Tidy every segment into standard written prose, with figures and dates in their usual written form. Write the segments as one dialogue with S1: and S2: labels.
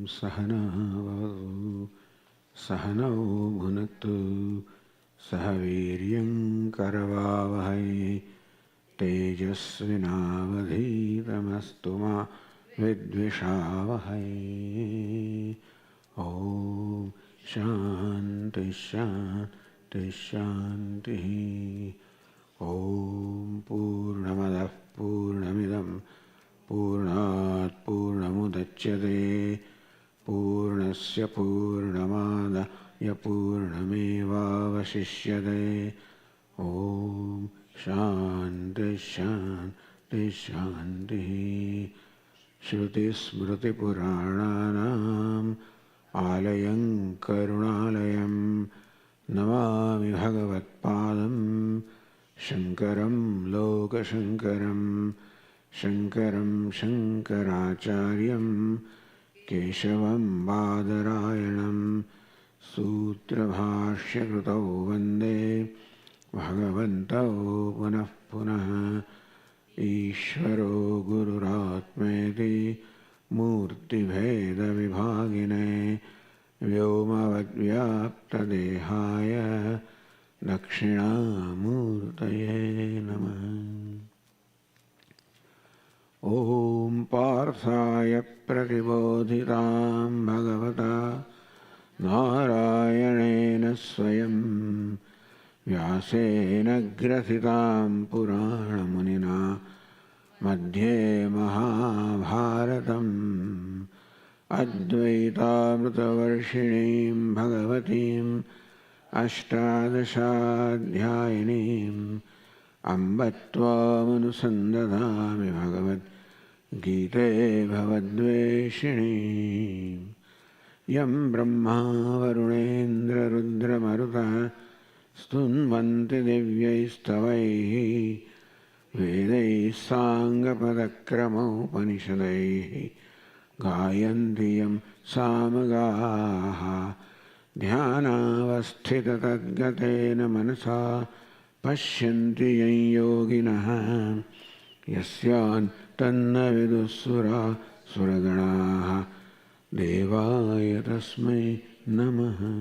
S1: Sahana Vavatu Sahanau Bhunaktu Sahaviryam Karavavahai Tejasvinavadhitamastu ma Vidvishavahai. Om Shanti Shanti Shanti. Om Purnamadah Purnamidam Purnat Purnamudachyate Purnasya Purnamadaya Purnamevavashishyate. Om Shanti Shanti Shanti. Shruti Smriti Purananam Alayam Karunalayam Namami Bhagavad Padam Shankaram Lokashankaram Shankaram Shankaracharyam Keshavam Badarayanam Sutra Bhashya Krutau Vande Bhagavantau Punah Punah. Ishvaro Gururatmeti Murti Bheda Vibhagine Vyomavad Vyapta Dehaya Dakshinamurtaye Namah. Om Parthaya Pratibodhitam Bhagavata Narayanena Swayam Vyasena Grasitam Purana Munina Madhye Mahabharatam Advaitamritavarshinim Bhagavatim Ashtadashadhyayinim Ambattvamanusandadami Bhagavad Gite Bhavadveshinim Yam Brahma Varunendra Rudra Maruta Stunvanti Divyaistavaihi Vedai Sangapadakrama Upanishadaihi Gayantiyam Samagaha Dhyanavasthita Tadgatena Manasa Pashyanti Yan Yoginaha Yasyan Tanna Vidusura Suraganaha Devaya Tasmai Namaha.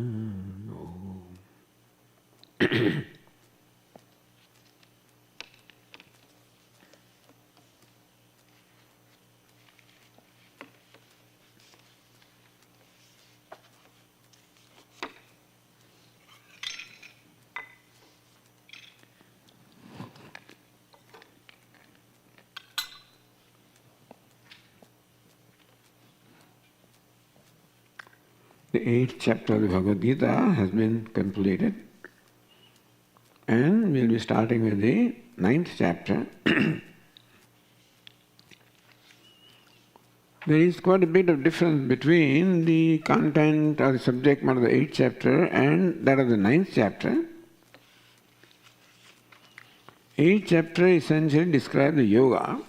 S1: The 8th chapter of the Bhagavad Gita has been completed, and we'll be starting with the 9th chapter. There is quite a bit of difference between the content or the subject matter of the 8th chapter and that of the 9th chapter. 8th chapter essentially describes the yoga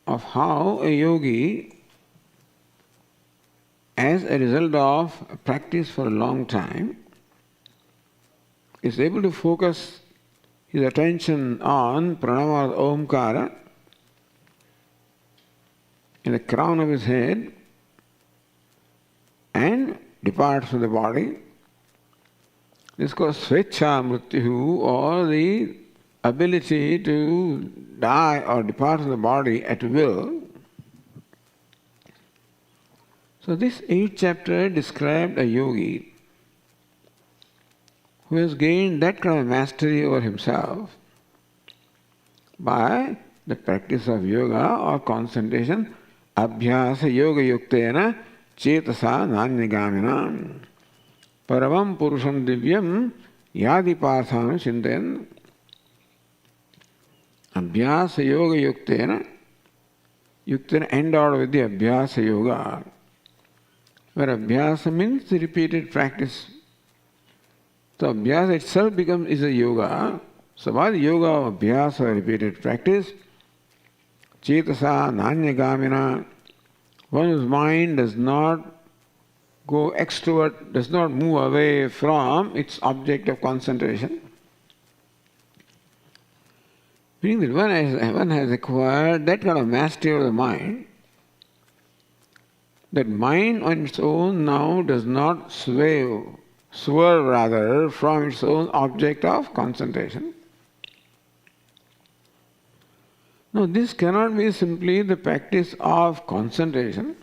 S1: of how a yogi, as a result of practice for a long time, is able to focus his attention on pranama or omkara in the crown of his head and departs from the body. This is called svecha mrityu, or the ability to die or depart from the body at will. So this 8th chapter described a yogi who has gained that kind of mastery over himself by the practice of yoga or concentration, abhyasa yoga yuktena cetasa nanyagamina paravam purusham divyam yadi partham chintayan. Abhyasa yoga yuktena, yuktena endowed with the abhyasa yoga, where abhyasa means the repeated practice. So abhyasa itself is a yoga. So by the yoga of abhyasa, repeated practice, cetasa nanyagamina, one's mind does not go extrovert, does not move away from its object of concentration. Meaning that one has acquired that kind of mastery of the mind that mind on its own now does not swerve rather from its own object of concentration. Now this cannot be simply the practice of concentration.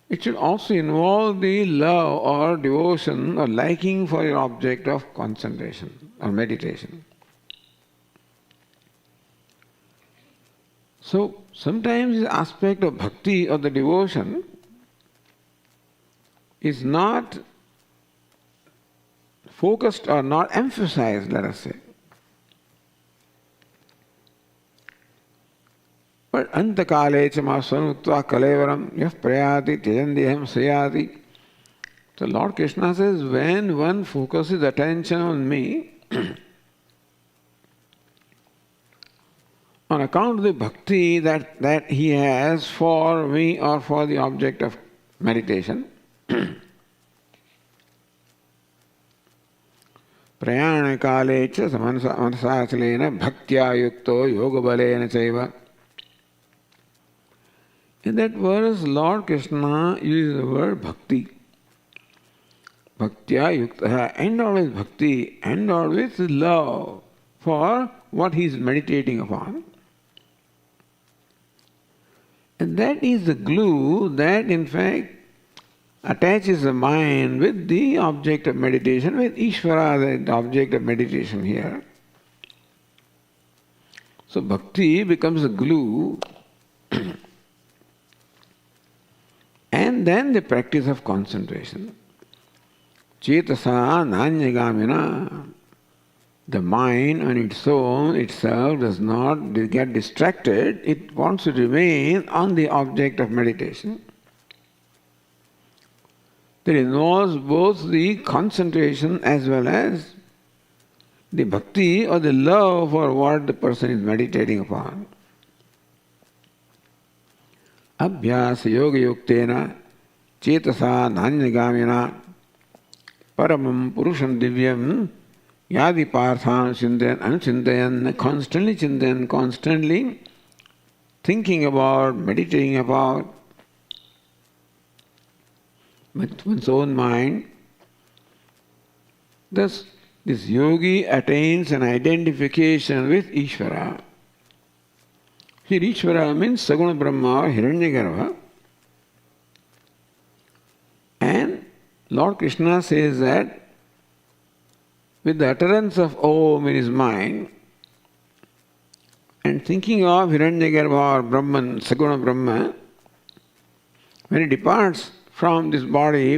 S1: It should also involve the love or devotion or liking for your object of concentration or meditation. So sometimes the aspect of bhakti or the devotion is not focused or not emphasized, let us say. But antakale chamasvan uttva kalevaram yah prayati tejandiham sayati. So Lord Krishna says, when one focuses attention on me, on account of the bhakti that he has for me or for the object of meditation, prayana kale cha manasachalena bhaktya yukto yoga balena chaiva. In that verse, Lord Krishna uses the word bhakti. Bhaktya yukta, endowed with bhakti, endowed with love for what he is meditating upon. And that is the glue that in fact attaches the mind with the object of meditation, with Ishvara, the object of meditation here. So bhakti becomes the glue and then the practice of concentration. Cetasa nanyagamina. The mind on its own itself does not get distracted. It wants to remain on the object of meditation. That involves both the concentration as well as the bhakti or the love for what the person is meditating upon. Abhyasa yoga yuktena cetasa nanyagamina paramam purusham divyam yadi parthan chintayan anuchintayan, constantly thinking about, meditating about with one's own mind. Thus, this yogi attains an identification with Ishvara. Here Ishvara means Saguna Brahma or Hiranyagarbha. And Lord Krishna says that with the utterance of Om in his mind and thinking of Hiranyagarbha or Brahman, Saguna Brahma, when he departs from this body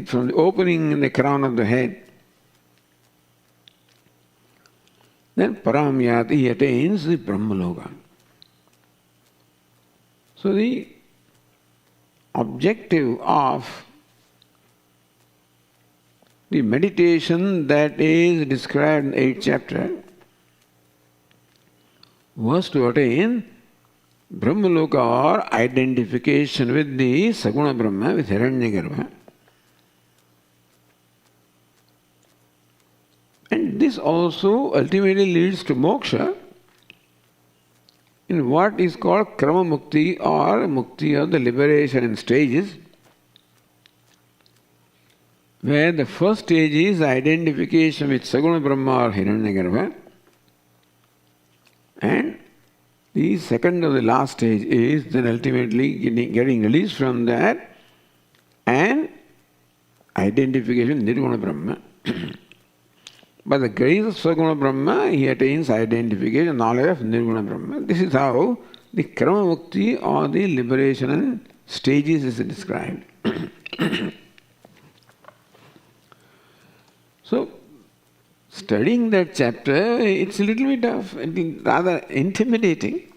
S1: from the opening in the crown of the head, then Paramyati, he attains the Brahmaloka. So the objective of the meditation that is described in the 8th chapter was to attain Brahmaloka or identification with the Saguna Brahma, with Hiranyagarbha. And this also ultimately leads to moksha in what is called Krama Mukti or Mukti of the liberation in stages, where the first stage is identification with Saguna Brahma or Hiranyagarbha, and the second or the last stage is then ultimately getting released from that and identification with Nirguna Brahma. By the grace of Saguna Brahma, he attains identification, knowledge of Nirguna Brahma. This is how the Krama Mukti or the liberation and stages is described. So, studying that chapter, it's a little bit rather intimidating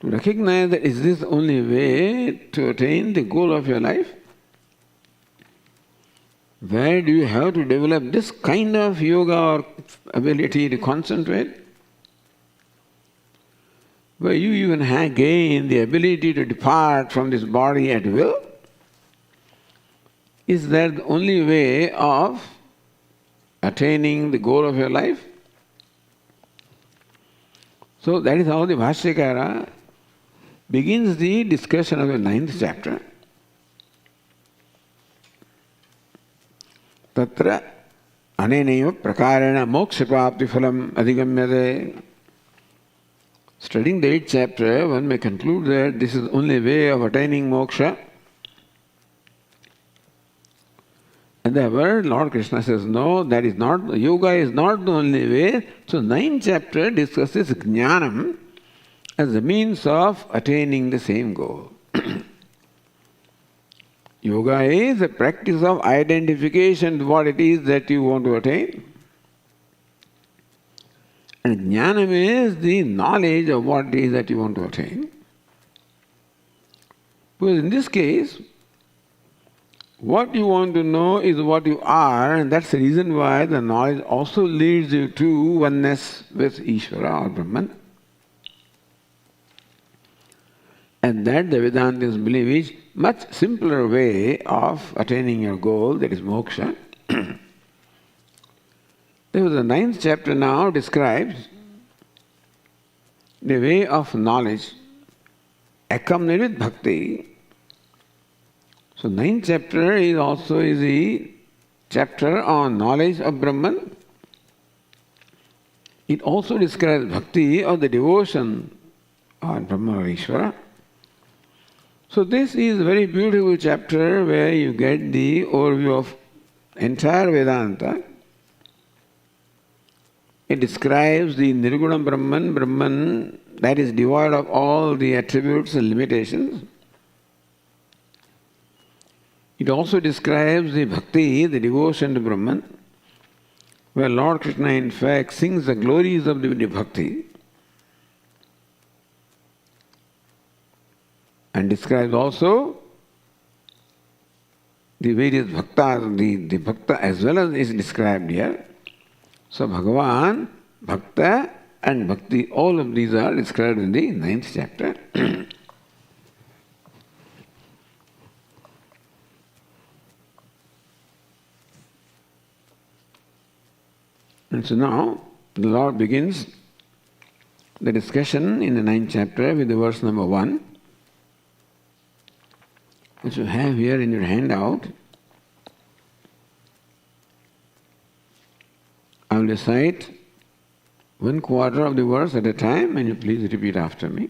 S1: to recognize that is this the only way to attain the goal of your life? Where do you have to develop this kind of yoga or ability to concentrate? Where you even gain the ability to depart from this body at will? Is that the only way of attaining the goal of your life? So that is how the Bhashyakara begins the discussion of the 9th chapter. Tatra anenaiva prakarena mokshapapti phalam adhigamyate. Studying the 8th chapter, one may conclude that this is the only way of attaining moksha. And therefore, Lord Krishna says, no, that is not, yoga is not the only way. So 9th chapter discusses jnanam as a means of attaining the same goal. Yoga is a practice of identification of what it is that you want to attain. And jnanam is the knowledge of what it is that you want to attain. Because in this case, what you want to know is what you are, and that's the reason why the knowledge also leads you to oneness with Ishvara or Brahman. And that the Vedantists believe is much simpler way of attaining your goal, that is moksha. Therefore, the 9th chapter now describes the way of knowledge accompanied with bhakti. So 9th chapter is also the chapter on knowledge of Brahman. It also describes bhakti or the devotion on Brahman or Ishvara. So this is a very beautiful chapter where you get the overview of entire Vedanta. It describes the Nirguna Brahman, Brahman that is devoid of all the attributes and limitations. It also describes the bhakti, the devotion to Brahman, where Lord Krishna in fact sings the glories of the bhakti, and describes also the various bhaktas, the bhakta as well as is described here. So Bhagavan, bhakta and bhakti, all of these are described in the 9th chapter. And so now the Lord begins the discussion in the 9th chapter with the verse number 1, which you have here in your handout. I will recite 1/4 of the verse at a time, and you please repeat after me.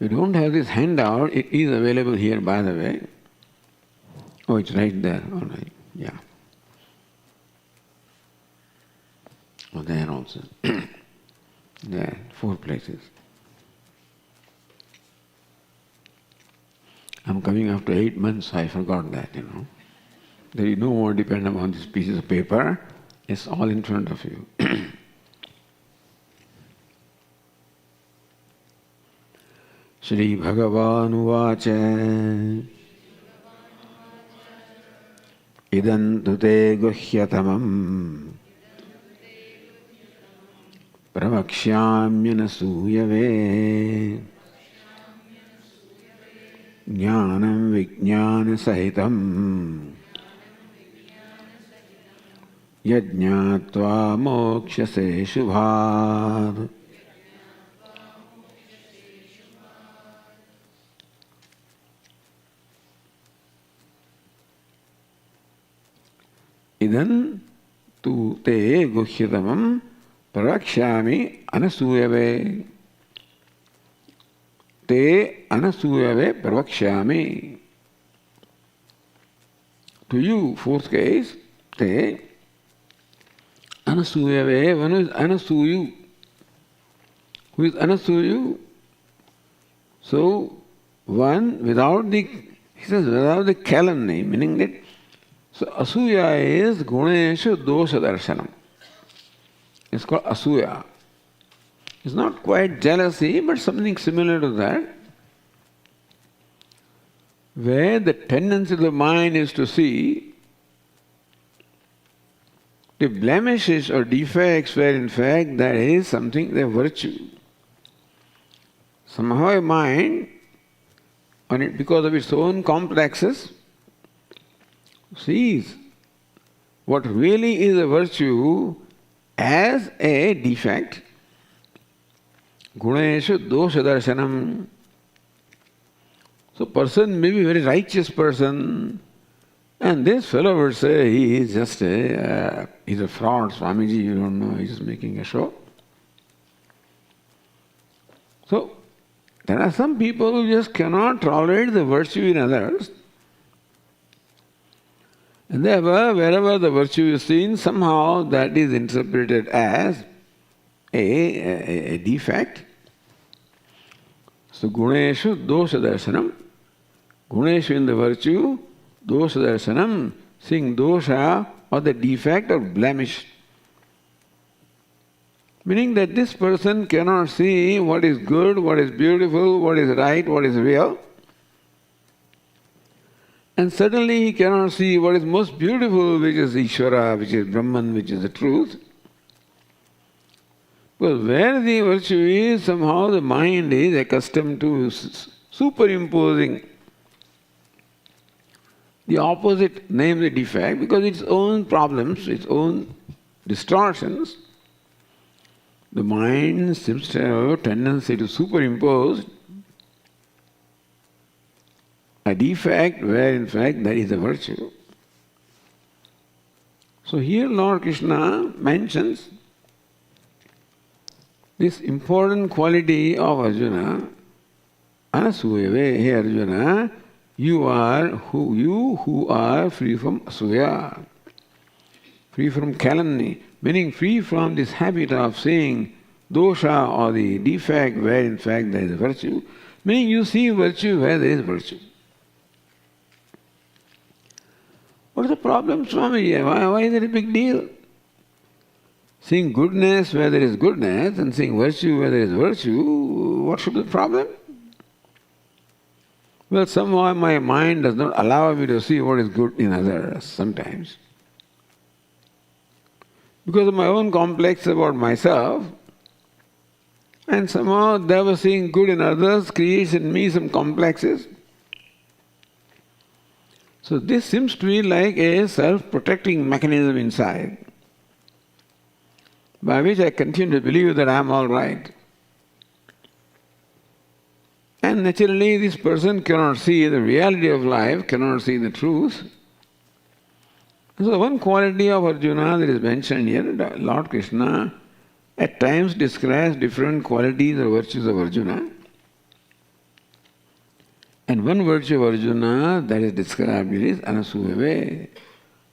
S1: If you don't have this handout, it is available here, by the way. Oh, it's right there. All right. Yeah. Oh, there also. There, 4 places. I'm coming after 8 months, I forgot that, There is no more dependent on these pieces of paper. It's all in front of you. Shri Bhagavan Uvacha Idantu te guhyatamam Pravakshyamyanasuyave Jnanam Vijnana Sahitam Yajñātvā mokṣase shubhād. Idan tu te guhyatamam prarakshāmi anasūyave. Te anasūyave prarakshāmi. To you, 4th case, te anasūyave, one is anasūyu. Who is anasūyu? So, one without the, he says, without the calumny, meaning that, so asuya is guneshu dosha darshanam. It's called asuya. It's not quite jealousy, but something similar to that, where the tendency of the mind is to see the blemishes or defects where in fact there is something, the virtue. Somehow a mind, on it, because of its own complexes, sees what really is a virtue as a defect, Guneshu dosha darshanam. So person may be a very righteous person, and this fellow would say he is just he's a fraud, Swamiji, you don't know, he's just making a show. So there are some people who just cannot tolerate the virtue in others. And therefore, wherever the virtue is seen, somehow that is interpreted as a defect. So Guneshu dosha darshanam. Guneshu in the virtue, dosha darshanam, seeing dosha or the defect or blemish. Meaning that this person cannot see what is good, what is beautiful, what is right, what is real. And certainly he cannot see what is most beautiful, which is Ishvara, which is Brahman, which is the truth. Because where the virtue is, somehow the mind is accustomed to superimposing the opposite, namely defect, because its own problems, its own distortions, the mind seems to have a tendency to superimpose a defect where in fact there is a virtue. So here Lord Krishna mentions this important quality of Arjuna. Anasuyave, hey Arjuna, you who are free from asuya, free from calumny, meaning free from this habit of seeing dosha or the defect where in fact there is a virtue, meaning you see virtue where there is virtue. What is the problem, Swami? Why is it a big deal? Seeing goodness where there is goodness and seeing virtue where there is virtue, what should be the problem? Well, somehow my mind does not allow me to see what is good in others sometimes. Because of my own complex about myself, and somehow therefore seeing good in others creates in me some complexes. So this seems to be like a self-protecting mechanism inside, by which I continue to believe that I am all right. And naturally this person cannot see the reality of life, cannot see the truth. So one quality of Arjuna that is mentioned here, Lord Krishna at times describes different qualities or virtues of Arjuna. And one virtue of Arjuna that is described here is Anasuyave.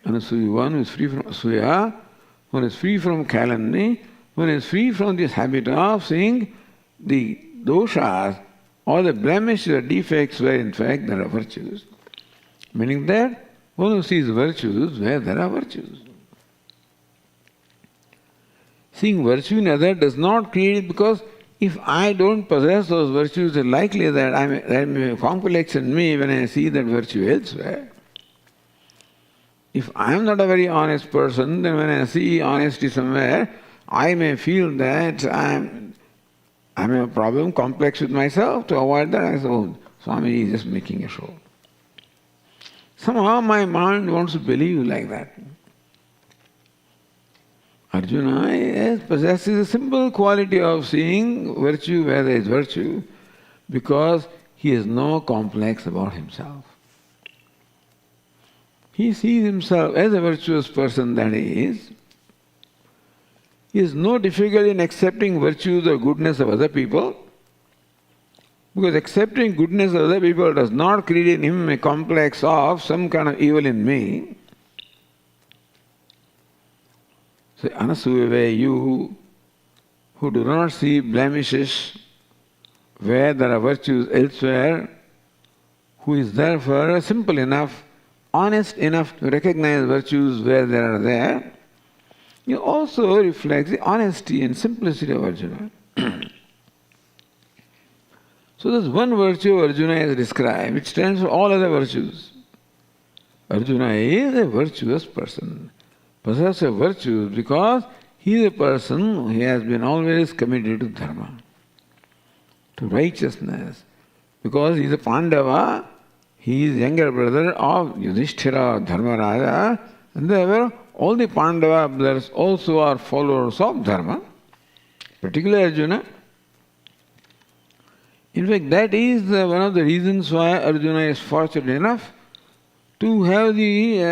S1: Anasuya, one who is free from asuya, one is free from calumny, one is free from this habit of seeing the doshas or the blemishes or defects where in fact there are virtues. Meaning that one who sees virtues where there are virtues. Seeing virtue in other does not create it, because if I don't possess those virtues, it's likely that there may be a complex in me when I see that virtue elsewhere. If I am not a very honest person, then when I see honesty somewhere, I may feel that I'm a problem, complex with myself. To avoid that, I say, oh, Swami is just making a show. Somehow my mind wants to believe like that. Arjuna possesses a simple quality of seeing virtue where there is virtue, because he has no complex about himself. He sees himself as a virtuous person that he is. He has no difficulty in accepting virtues or goodness of other people, because accepting goodness of other people does not create in him a complex of some kind of evil in me. So, Anasuyave, you who do not see blemishes where there are virtues elsewhere, who is therefore simple enough, honest enough to recognize virtues where they are there, you also reflect the honesty and simplicity of Arjuna. So there's one virtue Arjuna is described which stands for all other virtues. Arjuna is a virtuous person, possessor of virtues, because he is a person who has been always committed to dharma, to righteousness. Because he is a Pandava, he is younger brother of Yudhishthira, Dharmaraja, and therefore all the Pandava brothers also are followers of dharma, particularly Arjuna. In fact, that is one of the reasons why Arjuna is fortunate enough to have the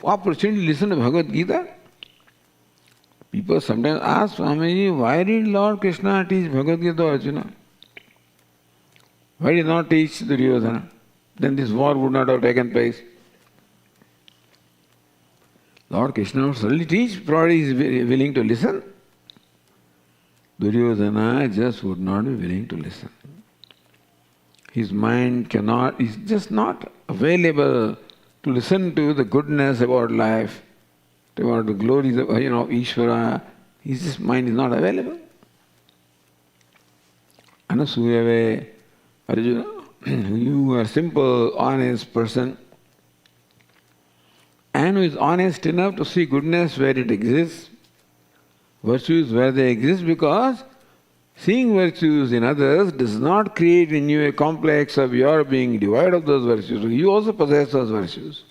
S1: opportunity to listen to Bhagavad Gita. People sometimes ask Swamiji, why did Lord Krishna teach Bhagavad Gita to Arjuna? Why did he not teach Duryodhana? Then this war would not have taken place. Lord Krishna would certainly teach, provided he is willing to listen. Duryodhana just would not be willing to listen. His mind is just not available to listen to the goodness about life, about the glories of Ishvara. His mind is not available. Anasuyave, Arjuna, you are a simple, honest person, and who is honest enough to see goodness where it exists, virtues where they exist, because seeing virtues in others does not create in you a complex of your being devoid of those virtues. You also possess those virtues.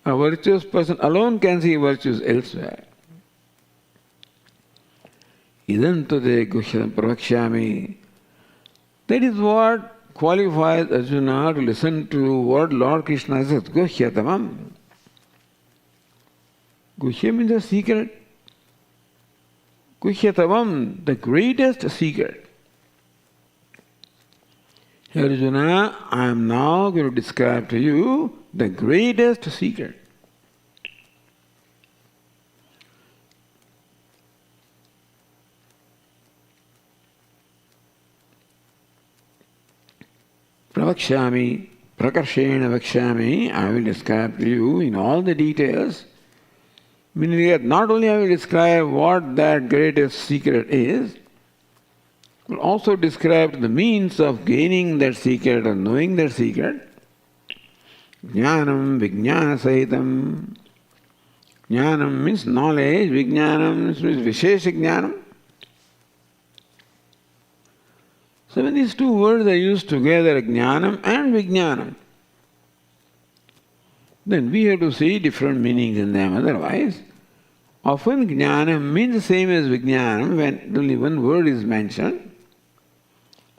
S1: A virtuous person alone can see virtues elsewhere. Idantute guhyam pravakshami. That is what qualifies Arjuna to listen to what Lord Krishna says, guhyatamam. Guhya means a secret. Guhyatavam, the greatest secret. Arjuna, I am now going to describe to you the greatest secret. Pravakshami, prakarshena vakshami, I will describe to you in all the details. Meaning that not only I will describe what that greatest secret is, but also describe the means of gaining that secret or knowing that secret. Jnanam, vijnana sahitam. Jnanam means knowledge, vijnanam means vishesha jnanam. So when these two words are used together, jnanam and vijnanam, then we have to see different meanings in them. Otherwise, often jnanam means the same as vijnanam when only one word is mentioned.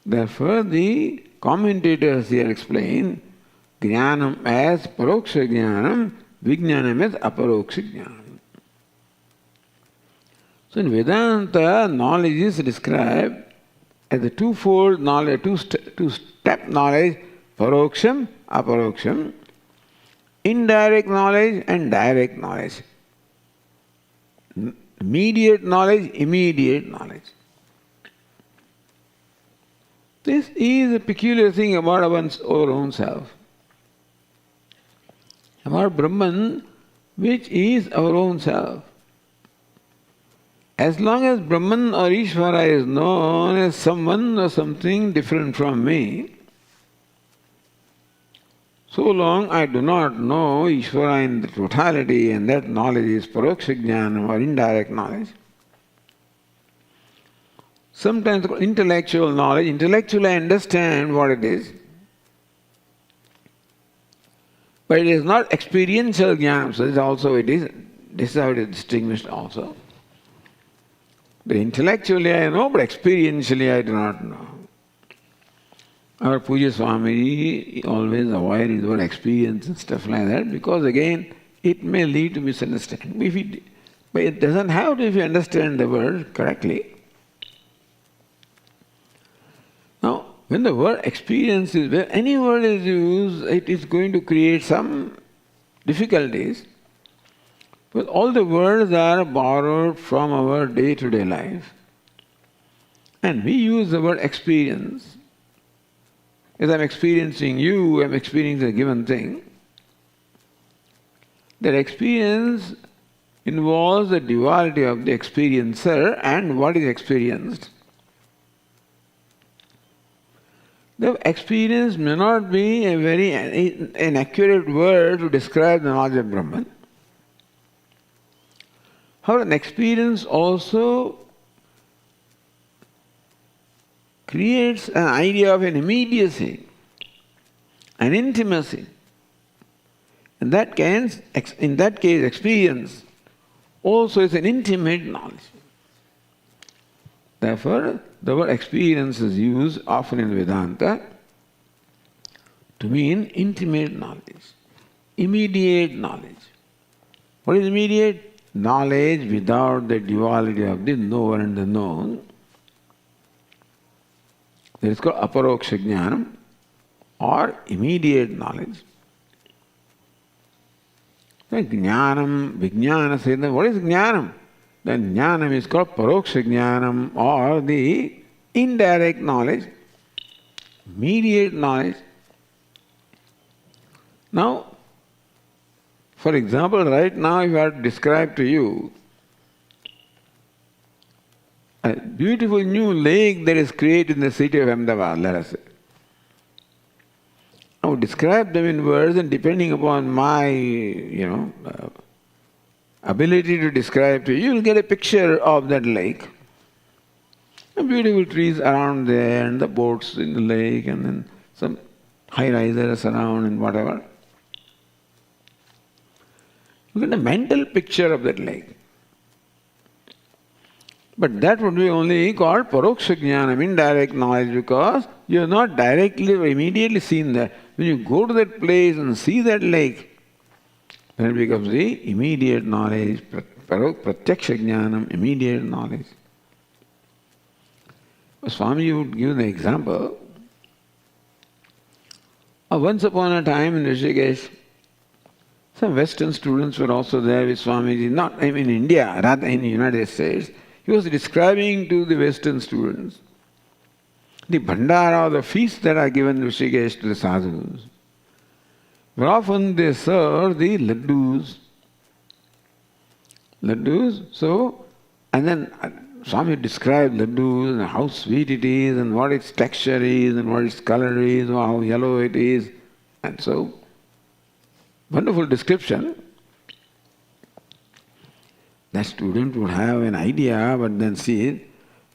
S1: Therefore, the commentators here explain jnanam as paroksha jnanam, vijnanam as aparoksha jnanam. So in Vedanta, knowledge is described as a twofold knowledge, two-step knowledge, paroksham, aparoksham, indirect knowledge and direct knowledge. Immediate knowledge, immediate knowledge. This is a peculiar thing about our own self. About Brahman, which is our own self. As long as Brahman or Ishvara is known as someone or something different from me, so long I do not know Ishvara in the totality, and that knowledge is paroksha jnana or indirect knowledge. Sometimes intellectual knowledge, intellectually I understand what it is, but it is not experiential jnana, so this is how it is distinguished also. But intellectually I know, but experientially I do not know. Our Puja Swamiji always avoids the word experience and stuff like that, because again, it may lead to misunderstanding. But it doesn't have to if you understand the word correctly. Now, when the word experience is, where any word is used, it is going to create some difficulties. But all the words are borrowed from our day-to-day life. And we use the word experience. As I'm experiencing you, I'm experiencing a given thing. That experience involves the duality of the experiencer and what is experienced. The experience may not be an accurate word to describe the knowledge of Brahman. However, an experience also creates an idea of an immediacy, an intimacy. In that case, experience also is an intimate knowledge. Therefore, the word experience is used often in Vedanta to mean intimate knowledge, immediate knowledge. What is immediate? Knowledge without the duality of the knower and the known. That is called aparoksha jnanam, or immediate knowledge. Jnanam, vijnana says, what is jnanam? Then jnanam is called paroksha jnanam, or the indirect knowledge, immediate knowledge. Now, for example, right now if I have to describe to you a beautiful new lake that is created in the city of Ahmedabad, let us say. I would describe them in words, and depending upon my, ability to describe to you, you will get a picture of that lake. And beautiful trees around there, and the boats in the lake, and then some high-risers around and whatever. You get a mental picture of that lake. But that would be only called paroksha jnanam, indirect knowledge, because you have not directly or immediately seen that. When you go to that place and see that lake, then it becomes the immediate knowledge, pratyaksha jnanam, immediate knowledge. Swami would give the example. Once upon a time in Rishikesh, some Western students were also there with Swamiji, not in India, rather in the United States. He was describing to the Western students the bhandara, the feasts that are given in Rishikesh to the sadhus. Very often they serve the laddus. And then Swami described laddus and how sweet it is and what its texture is and what its color is, or how yellow it is. And so, wonderful description. That student would have an idea, but then see,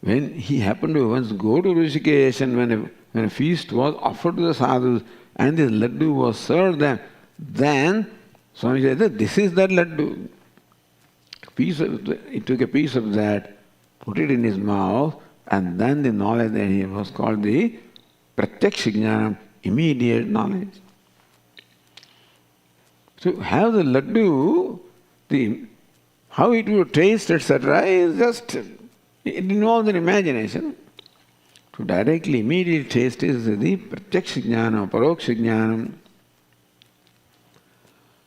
S1: when he happened to once go to Rishikesh and when a feast was offered to the sadhus and this laddu was served them, then Swami said, this is that laddu. He took a piece of that, put it in his mouth, and then the knowledge that he was called the pratyaksha jnanam, immediate knowledge. To have the laddu, how it would taste, etc., is just, it involves an imagination. To directly, immediately taste is the pratyaksha jnanam, paroksha jnanam.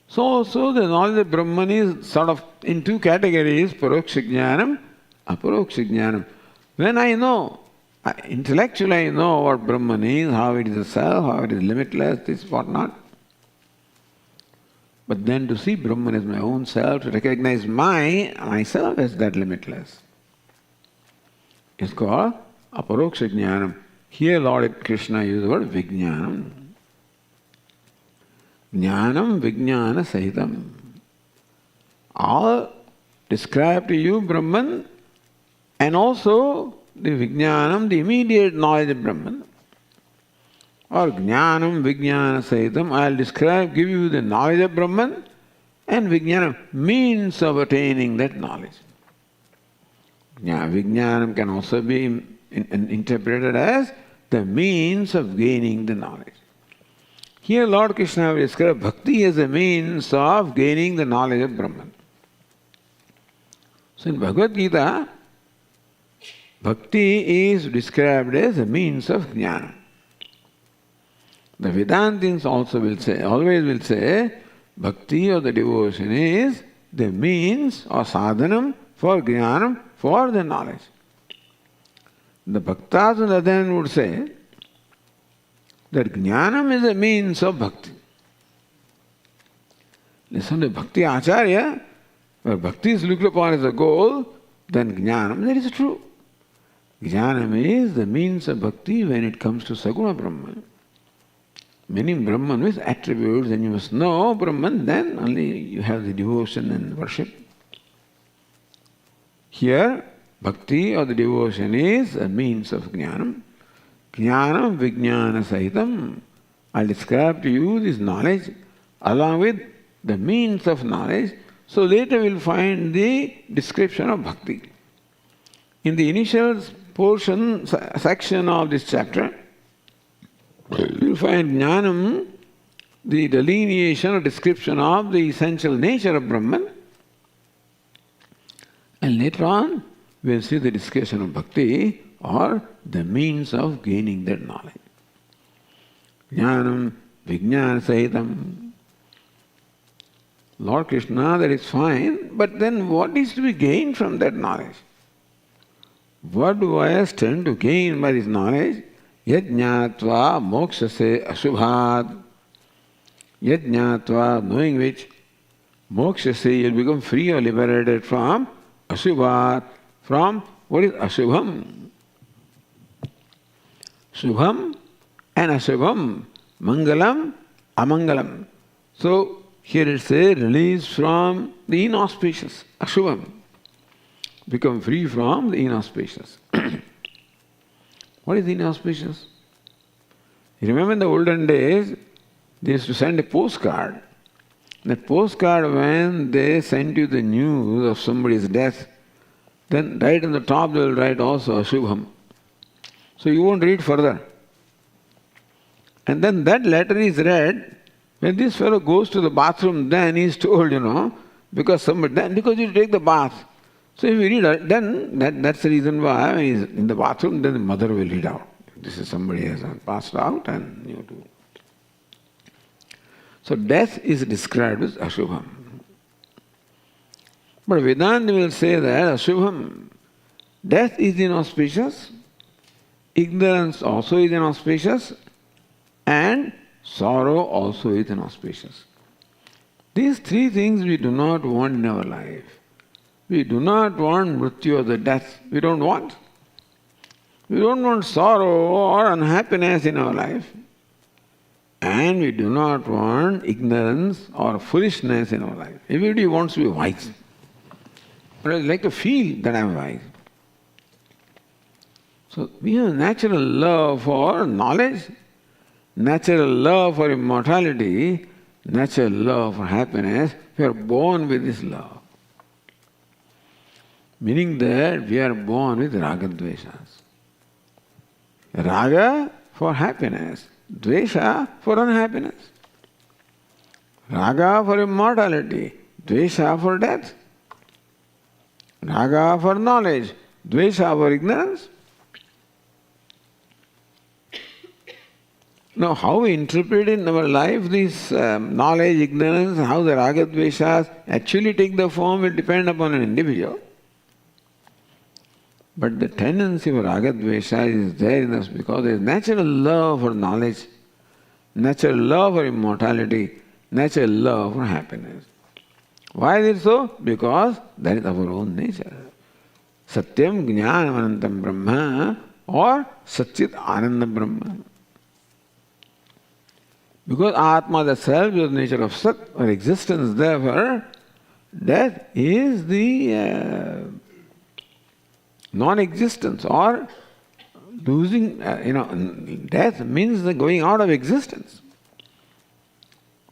S1: So the knowledge of Brahman is sort of in two categories, paroksha jnanam, aparoksha jnanam. When I know, intellectually I know what Brahman is, how it is a self, how it is limitless, this, whatnot. But then to see Brahman as my own self, to recognize myself as that limitless, is called aparoksha jnanam. Here Lord Krishna used the word vijnanam. Jnanam vijnana sahitam. All describe to you Brahman and also the vijnanam, the immediate knowledge of Brahman. Or jnanam vijnana sahitam, I'll give you the knowledge of Brahman, and vijnanam, means of attaining that knowledge. Vijnanam can also be interpreted as the means of gaining the knowledge. Here Lord Krishna will describe bhakti as a means of gaining the knowledge of Brahman. So in Bhagavad Gita, bhakti is described as a means of jnana. The Vedantins also always will say, bhakti or the devotion is the means or sadhanam for jnanam, for the knowledge. The bhaktas on the other hand would say that jnanam is a means of bhakti. Listen to bhakti acharya, where bhakti is looked upon as a goal, then jnanam, that is true. Jnanam is the means of bhakti when it comes to Saguna Brahman. Meaning Brahman with attributes, and you must know Brahman, then only you have the devotion and worship. Here, bhakti or the devotion is a means of jnanam. Jnanam vijnana sahitam. I'll describe to you this knowledge along with the means of knowledge. So later we'll find the description of bhakti. In the initial section of this chapter, you'll find Jnanam, the delineation or description of the essential nature of Brahman. And later on, we'll see the discussion of bhakti or the means of gaining that knowledge. Jnanam, Vijnana Sahitam. Lord Krishna, that is fine, but then what is to be gained from that knowledge? What do I stand to gain by this knowledge? Yajñātva mokṣase asubhāt. Yajñātva, knowing which, mokṣase, you'll become free or liberated from asubhāt, from what is asubham. Subham and asubham, mangalam, amangalam. So here it says release from the inauspicious, asubham. Become free from the inauspicious. What is inauspicious? You remember in the olden days, they used to send a postcard. That postcard, when they sent you the news of somebody's death, then right on the top they will write also Ashubham. So you won't read further. And then that letter is read. When this fellow goes to the bathroom, then he is told, because you take the bath. So if you read it, then that's the reason why when he's in the bathroom, then the mother will read out. This is somebody has passed out and you do. So death is described as Ashubham. But Vedanta will say that Ashubham, death is inauspicious, ignorance also is inauspicious, and sorrow also is inauspicious. These three things we do not want in our life. We do not want mrityu or the death. We don't want. We don't want sorrow or unhappiness in our life. And we do not want ignorance or foolishness in our life. Everybody wants to be wise. But I like to feel that I am wise. So we have natural love for knowledge, natural love for immortality, natural love for happiness. We are born with this love. Meaning that we are born with raga dveshas. Raga for happiness, dvesha for unhappiness. Raga for immortality, dvesha for death. Raga for knowledge, dvesha for ignorance. Now, how we interpret in our life this knowledge, ignorance, how the raga dveshas actually take the form will depend upon an individual. But the tendency for raga dvesha is there in us because there is natural love for knowledge, natural love for immortality, natural love for happiness. Why is it so? Because that is our own nature. Satyam Jnanam Anantam Brahma or Satchit Ananda Brahma. Because Atma, the self, is the nature of Sat or existence, therefore, death is the non-existence or losing, death means the going out of existence.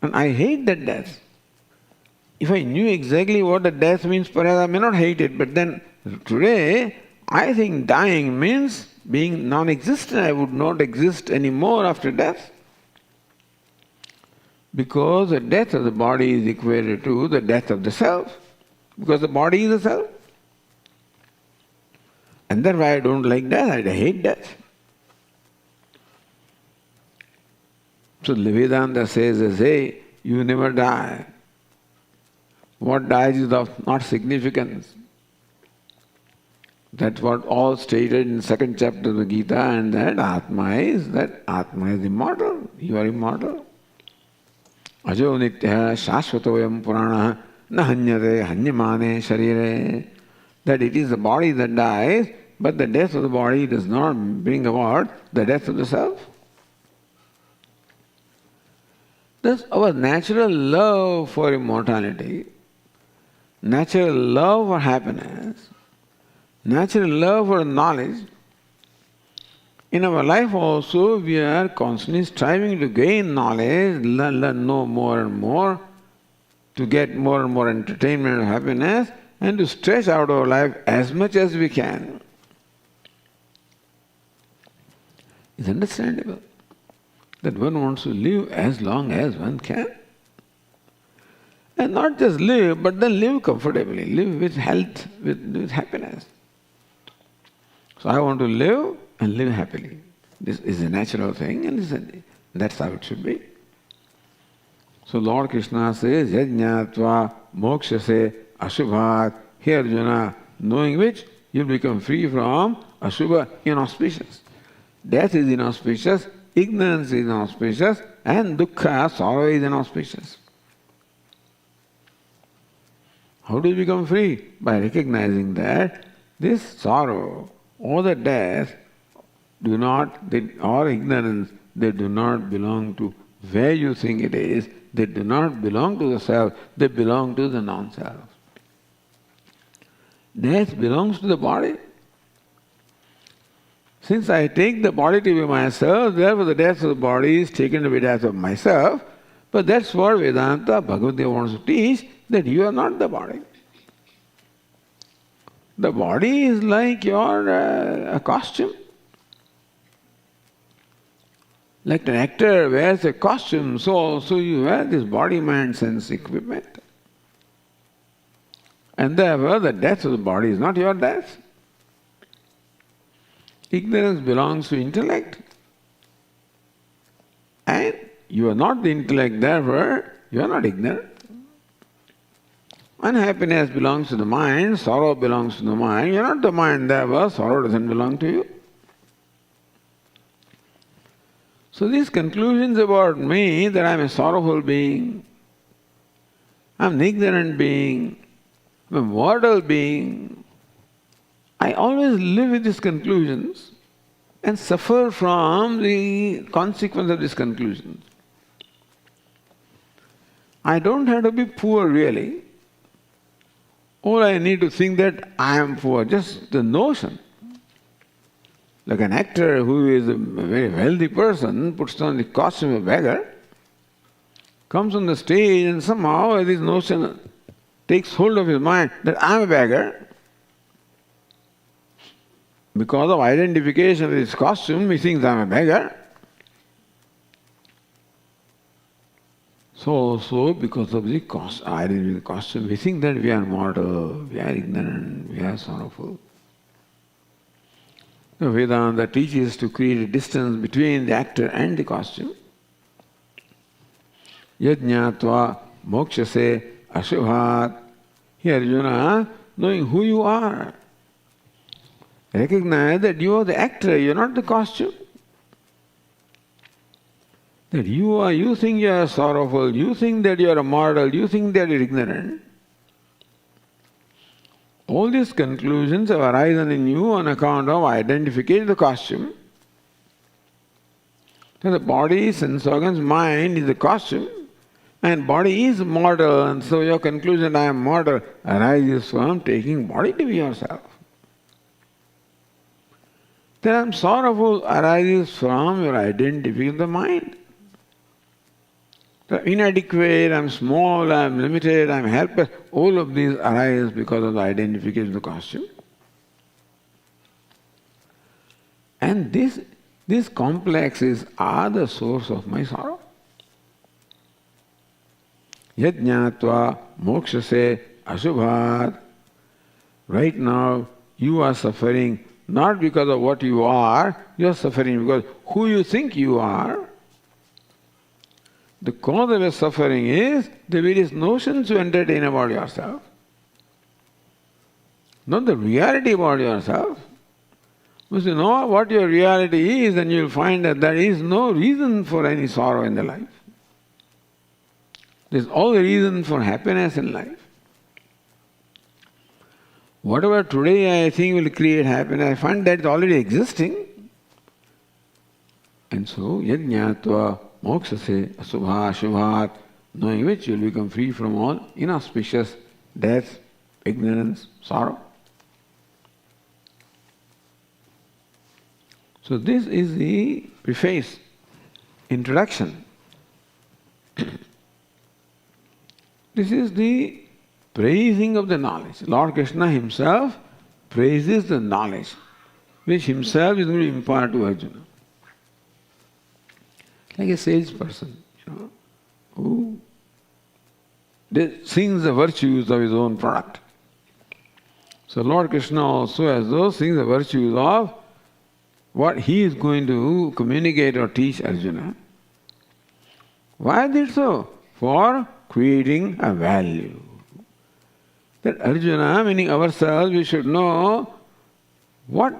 S1: And I hate that death. If I knew exactly what the death means, perhaps I may not hate it. But then today, I think dying means being non-existent. I would not exist anymore after death. Because the death of the body is equated to the death of the self. Because the body is the self. And that's why I don't like death, I hate death. So Vedanta says, hey, you never die. What dies is of not significance. That's what all stated in the second chapter of the Gita, and that Atma is immortal. You are immortal. Ajo nitya shashvatoyam purana na hanyate hanyamane sharire. That it is the body that dies, but the death of the body does not bring about the death of the self. Thus our natural love for immortality, natural love for happiness, natural love for knowledge, in our life also we are constantly striving to gain knowledge, learn, know more and more, to get more and more entertainment and happiness, and to stretch out our life as much as we can. is understandable. That one wants to live as long as one can. And not just live, but then live comfortably, live with health, with happiness. So I want to live and live happily. This is a natural thing, and that's how it should be. So Lord Krishna says, Yajñātva mokshase ashubhat. Here Arjuna, knowing which you'll become free from ashubha, inauspicious. Death is inauspicious, ignorance is inauspicious, and dukkha, sorrow is inauspicious. How do you become free? By recognizing that this sorrow or the death or ignorance, they do not belong to where you think it is, they do not belong to the self, they belong to the non-self. Death belongs to the body. Since I take the body to be myself, therefore the death of the body is taken to be death of myself. But that's what Vedanta, Bhagavad wants to teach, that you are not the body. The body is like your a costume. Like an actor wears a costume, so also you wear this body, mind, sense equipment. And therefore the death of the body is not your death. Ignorance belongs to intellect. And you are not the intellect, therefore you are not ignorant. Unhappiness belongs to the mind, sorrow belongs to the mind. You are not the mind, therefore sorrow doesn't belong to you. So these conclusions about me, that I am a sorrowful being, I am an ignorant being, I am a mortal being, I always live with these conclusions and suffer from the consequence of these conclusions. I don't have to be poor really. All I need to think that I am poor, just the notion. Like an actor who is a very wealthy person puts on the costume of a beggar, comes on the stage and somehow this notion takes hold of his mind that I am a beggar. Because of identification with his costume, he thinks I am a beggar. So because of the identity with the costume, we think that we are mortal, we are ignorant, we are sorrowful. The Vedanta teaches to create a distance between the actor and the costume. Yajñātva mokshase ashubhat. Here Arjuna, knowing who you are, recognize that you are the actor, you are not the costume. That you think you are sorrowful, you think that you are a mortal, you think that you are ignorant. All these conclusions have arisen in you on account of identification with the costume. So the body, sense organs, mind is the costume, and body is mortal, and so your conclusion, I am mortal, arises from taking body to be yourself. That I am sorrowful arises from your identity with the mind. So inadequate, I am small, I am limited, I am helpless, all of these arise because of the identification of the costume. And these complexes are the source of my sorrow. Yajñātva mokshase ashubhat. Right now you are suffering not because of what you are suffering because who you think you are. The cause of your suffering is the various notions you entertain about yourself. Not the reality about yourself. Once you know what your reality is, then you will find that there is no reason for any sorrow in the life. There is all the reason for happiness in life. Whatever today I think will create happiness, I find that it's already existing. And so, yajñātva mokshase asubha shubhat, knowing which you will become free from all inauspicious death, ignorance, sorrow. So this is the preface, introduction. This is the praising of the knowledge. Lord Krishna praises the knowledge which himself is going to impart to Arjuna. like a salesperson, who sings the virtues of his own product. So Lord Krishna also, as those sings the virtues of what he is going to communicate or teach Arjuna. Why is it so? For creating a value. That Arjuna, meaning ourselves, we should know what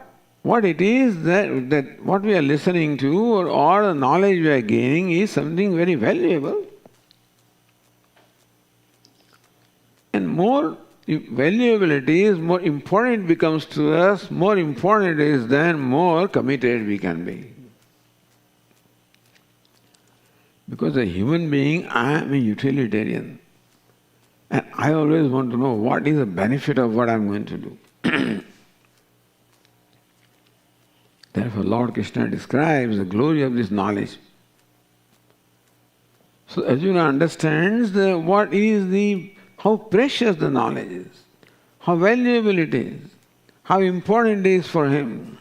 S1: it is that what we are listening to or the knowledge we are gaining is something very valuable. And more valuable it is, more important it becomes to us, more important it is, then more committed we can be. Because a human being, I am a utilitarian. And I always want to know what is the benefit of what I am going to do. Therefore Lord Krishna describes the glory of this knowledge. So Arjuna understands how precious the knowledge is, how valuable it is, how important it is for him.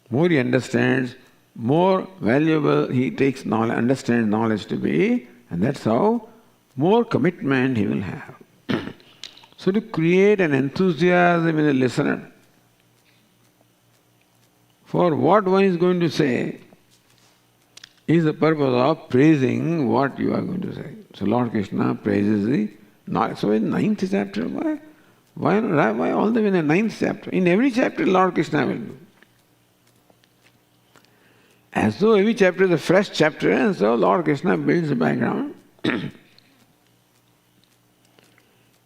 S1: More he understands, more valuable he understands knowledge to be, and that's how more commitment he will have. So to create an enthusiasm in the listener for what one is going to say is the purpose of praising what you are going to say. So Lord Krishna praises the knowledge. So in 9th chapter, why all the way in the 9th chapter? In every chapter Lord Krishna will do. As though every chapter is a fresh chapter, and so Lord Krishna builds the background.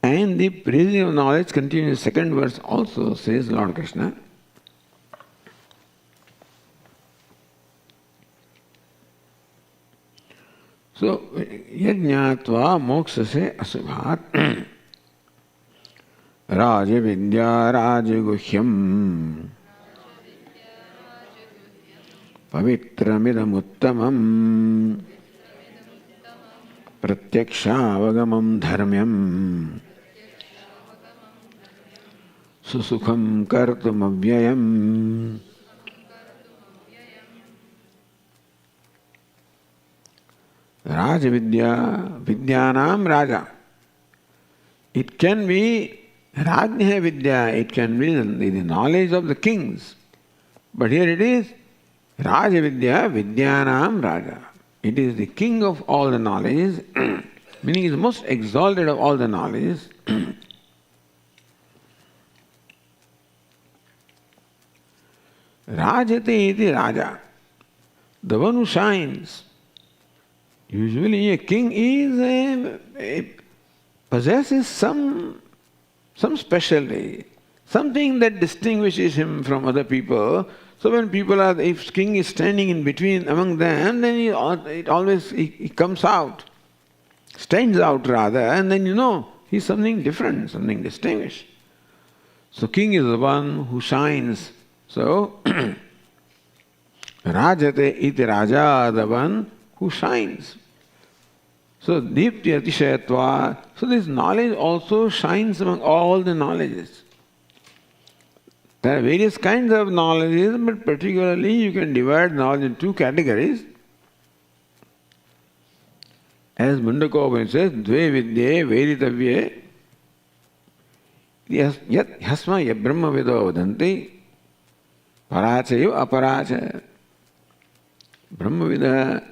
S1: And the praising of knowledge continues. Second verse also says Lord Krishna. So, yajñātvā mokṣase asubhāt raja vidya raja guhyam pavitramidam uttamam pratyakshaavagamam dharmyam susukham kartum avyayam. Raja Vidya, Vidyanam Raja. It can be Rajnya Vidya, it can be the knowledge of the kings. But here it is Raja Vidya, Vidyanam Raja. It is the king of all the knowledge, meaning is the most exalted of all the knowledge. Rajate iti Raja, the one who shines. Usually a king possesses some specialty, something that distinguishes him from other people. So when if king is standing in between among them, then he comes out, stands out rather, and then he's something different, something distinguished. So king is the one who shines. So Rajate iti Raja, the one who shines. So Dipti Atishayatva. So this knowledge also shines among all the knowledges. There are various kinds of knowledges, but particularly you can divide knowledge in two categories. As Mundaka says, Dve Vidye Veditavye Yat Hasma Yabrahma Vido Vadanti Parachayo Aparacha. Brahmavida,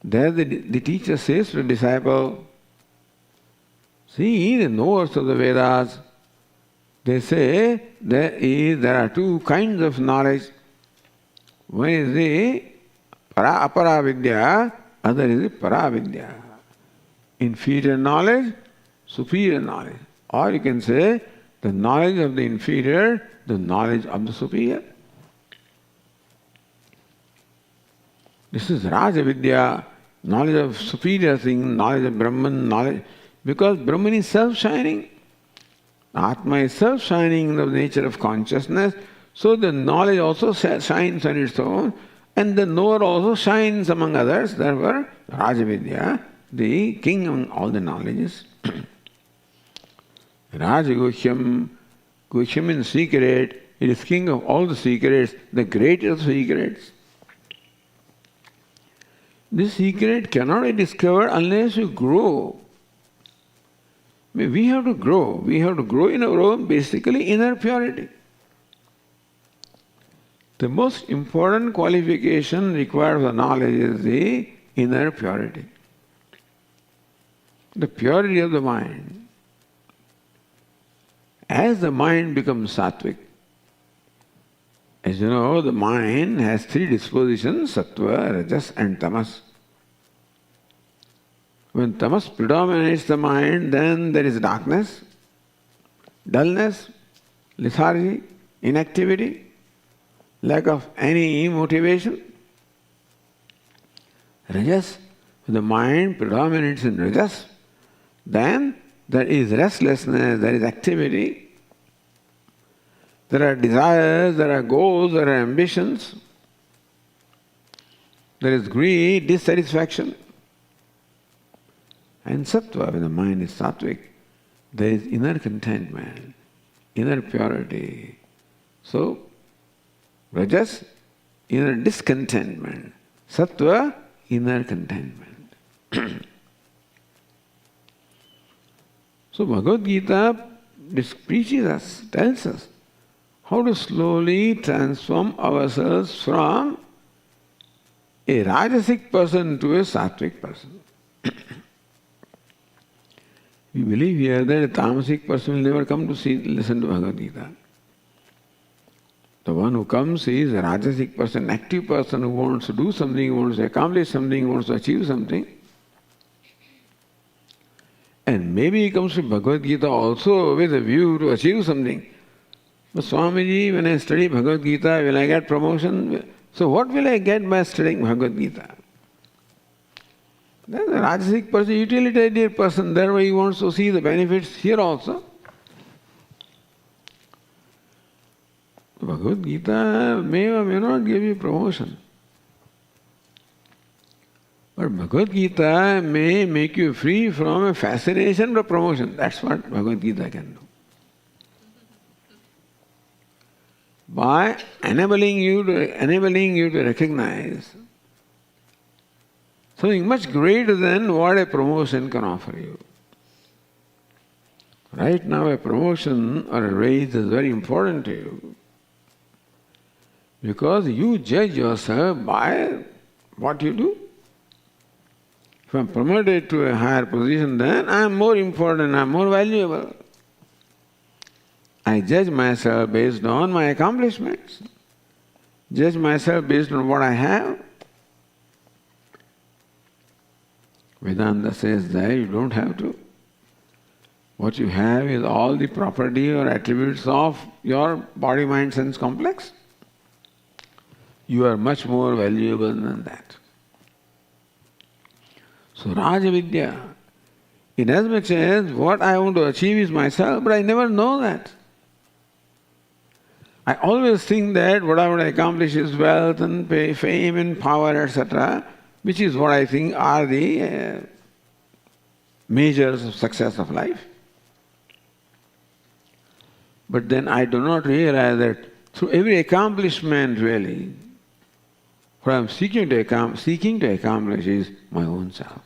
S1: there the teacher says to the disciple, see, the knowers of the Vedas, they say there are two kinds of knowledge. One is the Aparavidya, other is the Paravidya. Inferior knowledge, superior knowledge. Or you can say the knowledge of the inferior, the knowledge of the superior. This is Raja Vidya, knowledge of superior thing, knowledge of Brahman, knowledge. Because Brahman is self-shining. Atma is self-shining in the nature of consciousness. So the knowledge also shines on its own. And the knower also shines among others. Therefore, Raja Vidya, the king among all the knowledges. Raja Guhyam, Guhyam in secret, it is king of all the secrets, the greatest secrets. This secret cannot be discovered unless you grow. We have to grow. We have to grow in our own, basically, inner purity. The most important qualification required for knowledge is the inner purity. The purity of the mind. As the mind becomes sattvic, as you know, the mind has three dispositions, sattva, rajas and tamas. When tamas predominates the mind, then there is darkness, dullness, lethargy, inactivity, lack of any motivation. Rajas, when the mind predominates in rajas, then there is restlessness, there is activity, there are desires, there are goals, there are ambitions, there is greed, dissatisfaction. And sattva, when the mind is sattvic, there is inner contentment, inner purity. So, rajas, inner discontentment. Sattva, inner contentment. So Bhagavad Gita preaches us, tells us how to slowly transform ourselves from a rajasic person to a sattvic person. We believe here that a tamasic person will never come to listen to Bhagavad Gita. The one who comes is a rajasic person, an active person who wants to do something, who wants to accomplish something, who wants to achieve something. And maybe he comes to Bhagavad Gita also with a view to achieve something. But Swamiji, when I study Bhagavad Gita, will I get promotion? So what will I get by studying Bhagavad Gita? Then the rajasic person, utilitarian person, therefore he wants to see the benefits here also. Bhagavad Gita may or may not give you promotion. But Bhagavad Gita may make you free from a fascination for promotion. That's what Bhagavad Gita can do. By enabling you to recognize something much greater than what a promotion can offer you. Right now a promotion or a raise is very important to you because you judge yourself by what you do. If I am promoted to a higher position, then I am more important, I am more valuable. I judge myself based on my accomplishments, judge myself based on what I have. Vedanta says that you don't have to. What you have is all the property or attributes of your body, mind, sense complex. You are much more valuable than that. So Rajavidya, inasmuch as what I want to achieve is myself, but I never know that. I always think that what I want to accomplish is wealth and fame and power, etc., which is what I think are the measures of success of life. But then I do not realize that through every accomplishment really, what I am seeking to accomplish is my own self.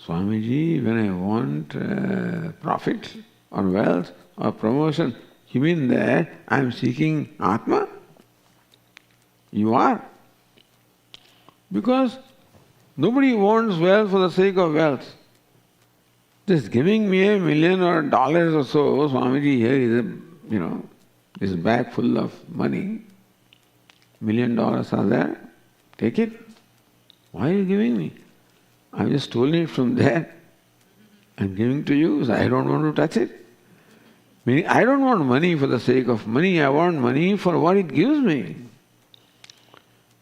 S1: Swamiji, when I want profit or wealth or promotion, you mean that I am seeking Atma? You are. Because nobody wants wealth for the sake of wealth. Just giving me $1 million or dollars or so, Swamiji, here is this bag full of money. $1 million are there. Take it. Why are you giving me? I just stolen it from there and giving to you, so I don't want to touch it. Meaning, I don't want money for the sake of money, I want money for what it gives me.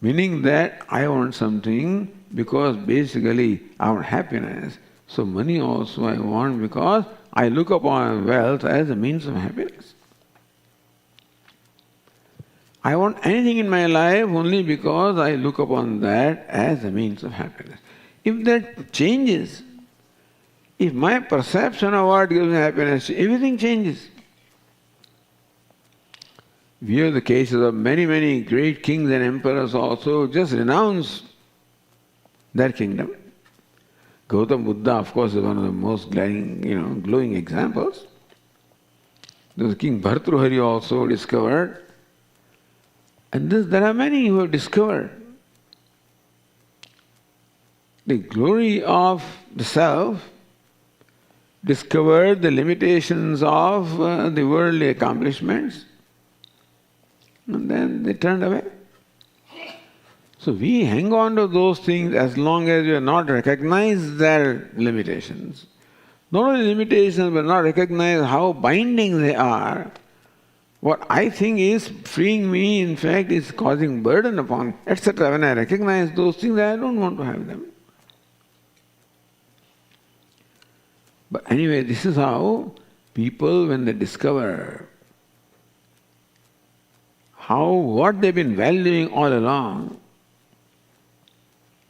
S1: Meaning that I want something because basically I want happiness. So money also I want because I look upon wealth as a means of happiness. I want anything in my life only because I look upon that as a means of happiness. If that changes, if my perception of what gives me happiness, everything changes. We have the cases of many, many great kings and emperors also just renounced their kingdom. Gautam Buddha, of course, is one of the most glowing examples. There was King Bhartruhari also discovered. And there are many who have discovered the glory of the self, discovered the limitations of the worldly accomplishments, and then they turned away. So we hang on to those things as long as we have not recognized their limitations. Not only limitations, but not recognize how binding they are. What I think is freeing me, in fact, is causing burden upon me, etc. When I recognize those things, I don't want to have them. But anyway, this is how people, when they discover what they've been valuing all along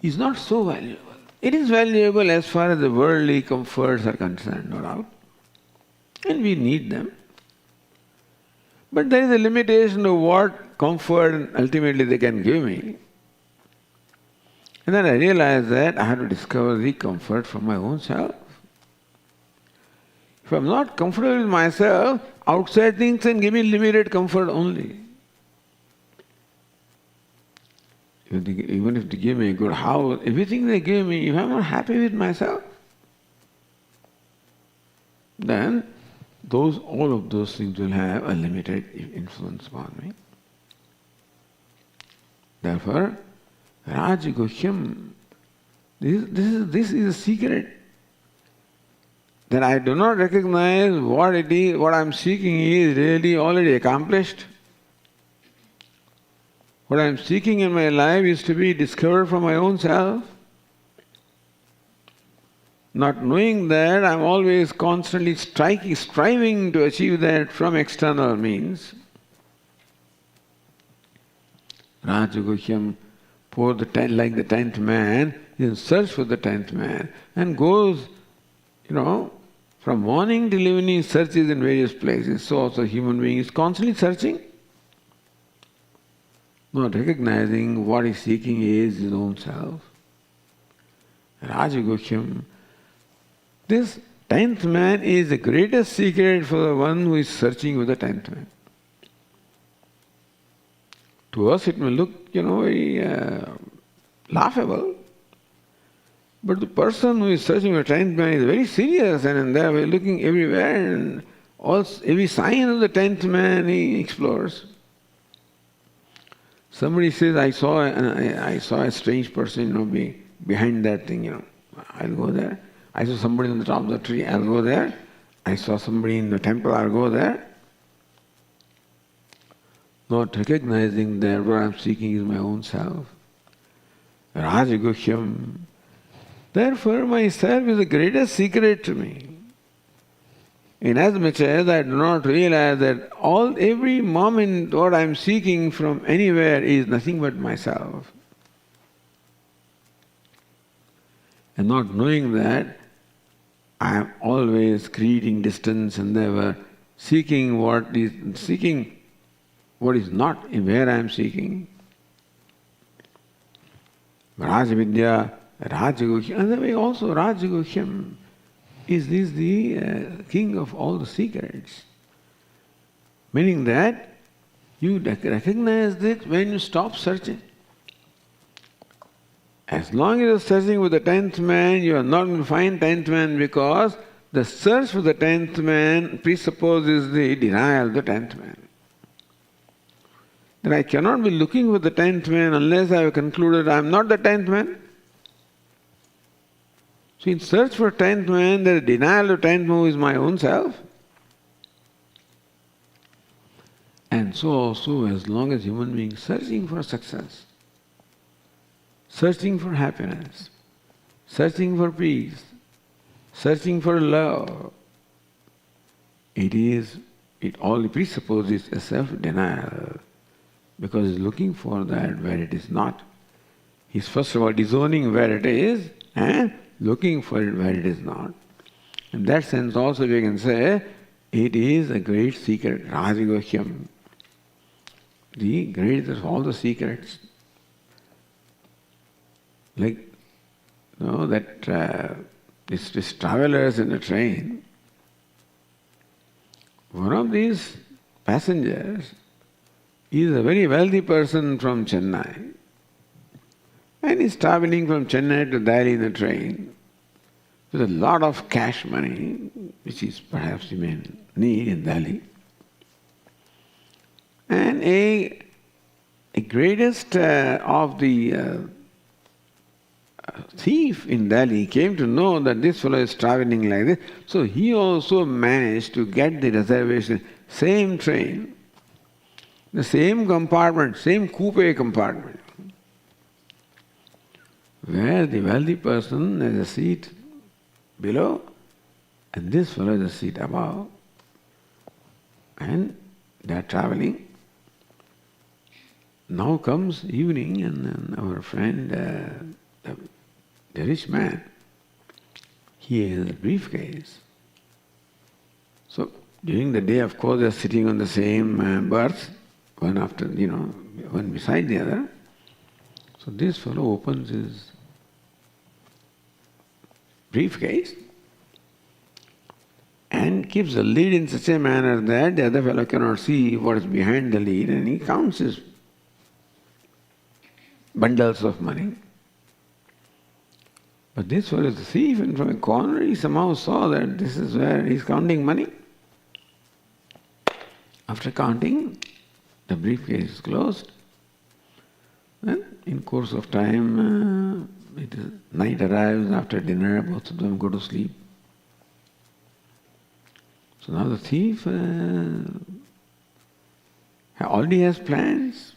S1: is not so valuable. It is valuable as far as the worldly comforts are concerned, no doubt. And we need them. But there is a limitation of what comfort ultimately they can give me. And then I realized that I have to discover the comfort from my own self. If I'm not comfortable with myself, outside things can give me limited comfort only. Even if they give me a good house, everything they give me, if I'm not happy with myself, then all of those things will have a limited influence upon me. Therefore, Rajaguhyam, this is a secret. That I do not recognize what it is, what I'm seeking is really already accomplished. What I'm seeking in my life is to be discovered from my own self. Not knowing that, I'm always constantly striving to achieve that from external means. Rajaguhyam, like the 10th man, is in search for the 10th man and goes, from morning till evening, searches in various places. So also human being is constantly searching, not recognizing what he's seeking is his own self. Rajaguhyam. This 10th man is the greatest secret for the one who is searching for the 10th man. To us it may look, very laughable. But the person who is searching for 10th man is very serious, and they are looking everywhere, and every sign of the 10th man he explores. Somebody says, I saw a strange person, behind that thing, I'll go there. I saw somebody on the top of the tree, I'll go there. I saw somebody in the temple, I'll go there. Not recognizing that what I'm seeking is my own self. Rajaguhyam. Therefore, myself is the greatest secret to me. Inasmuch as I do not realize that every moment what I am seeking from anywhere is nothing but myself. And not knowing that, I am always creating distance and endeavor, seeking what is not where I am seeking. Rajavidya, Rajaguhyam, and the way also Rajaguhyam is the king of all the secrets. Meaning that you recognize it when you stop searching. As long as you're searching for the 10th man, you are not going to find 10th man, because the search for the 10th man presupposes the denial of the 10th man. That I cannot be looking for the 10th man unless I have concluded I am not the 10th man. So in search for 10th man, there is denial of 10th man who is my own self. And so also, as long as human beings searching for success, searching for happiness, searching for peace, searching for love, it all presupposes a self-denial, because he's looking for that where it is not. He's first of all disowning where it is and looking for it where it is not. In that sense also we can say it is a great secret, Rajaguhyam. the greatest of all the secrets. Like, these travelers in a train, one of these passengers is a very wealthy person from Chennai, and he's traveling from Chennai to Delhi in a train with a lot of cash money, which is perhaps he may need in Delhi. And a greatest of the thief in Delhi came to know that this fellow is traveling like this, so he also managed to get the reservation, same train, the same compartment, same coupe compartment, where the wealthy person has a seat below and this fellow has a seat above, and they are traveling. Now comes evening, and then our friend, the rich man, he has a briefcase. So during the day, of course, they are sitting on the same berth, one after, one beside the other. So this fellow opens his briefcase and keeps the lid in such a manner that the other fellow cannot see what is behind the lid, and he counts his bundles of money. But this fellow is a thief, and from a corner he somehow saw that this is where he is counting money. After counting, the briefcase is closed. Then, in course of time, night arrives. After dinner, both of them go to sleep. So now the thief already has plans.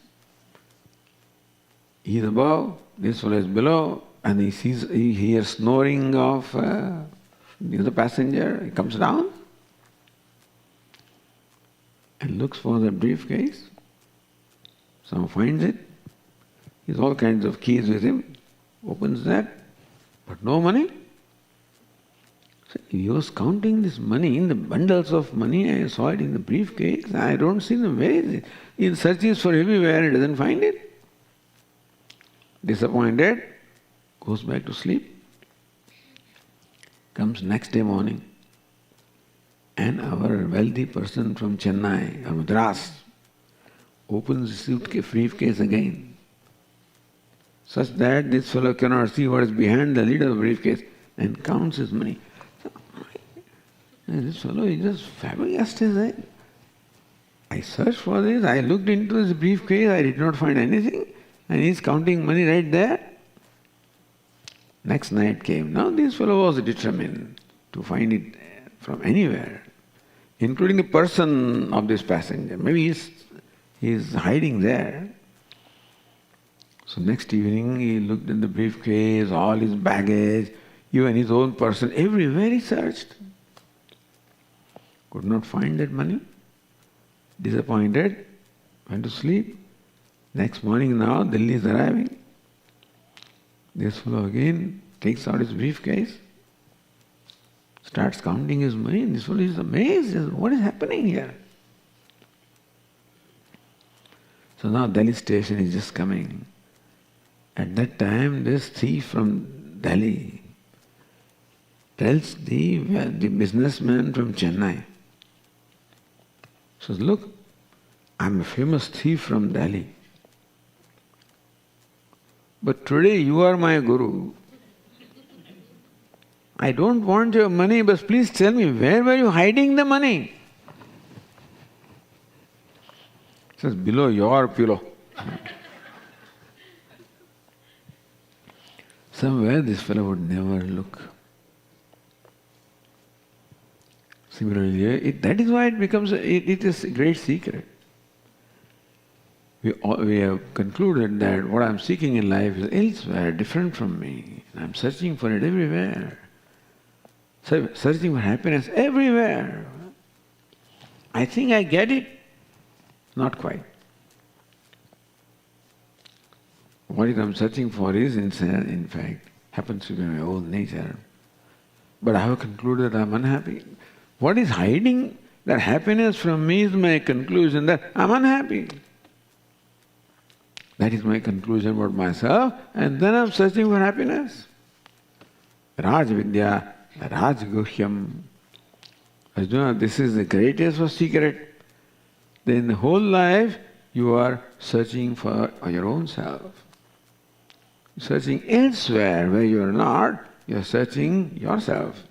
S1: He is above, this fellow is below, and he hears snoring of the other passenger. He comes down and looks for the briefcase. Someone finds it. He has all kinds of keys with him. Opens that, but no money. So he was counting this money in the bundles of money. I saw it in the briefcase. I don't see them. Where is it? He searches for everywhere. He doesn't find it. Disappointed, goes back to sleep. Comes next day morning, and our wealthy person from Chennai or Madras opens the briefcase again, such that this fellow cannot see what is behind the lid of the briefcase, and counts his money. So, this fellow is just flabbergasted. I searched for this, I looked into this briefcase, I did not find anything. And he's counting money right there. Next night came. Now this fellow was determined to find it from anywhere, including the person of this passenger. Maybe he's hiding there. So next evening he looked in the briefcase, all his baggage, even his own person, everywhere he searched. Could not find that money. Disappointed, went to sleep. Next morning now, Delhi is arriving. This fellow again takes out his briefcase, starts counting his money, and this fellow is amazed. What is happening here? So now Delhi station is just coming. At that time, this thief from Delhi tells the businessman from Chennai, says, look, I'm a famous thief from Delhi. But today you are my guru. I don't want your money, but please tell me, where were you hiding the money? He says, below your pillow. Somewhere this fellow would never look. Similarly, that is why it is a great secret. We have concluded that what I am seeking in life is elsewhere, different from me. And I am searching for it everywhere. Searching for happiness everywhere. I think I get it. Not quite. What I am searching for is, in fact, happens to be my own nature. But I have concluded I am unhappy. What is hiding that happiness from me is my conclusion that I am unhappy. That is my conclusion about myself, and then I'm searching for happiness. Raj Vidya, Raj Guhyam. Arjuna, this is the greatest of secret. Then in the whole life, you are searching for your own self. Searching elsewhere where you are not, you are searching yourself.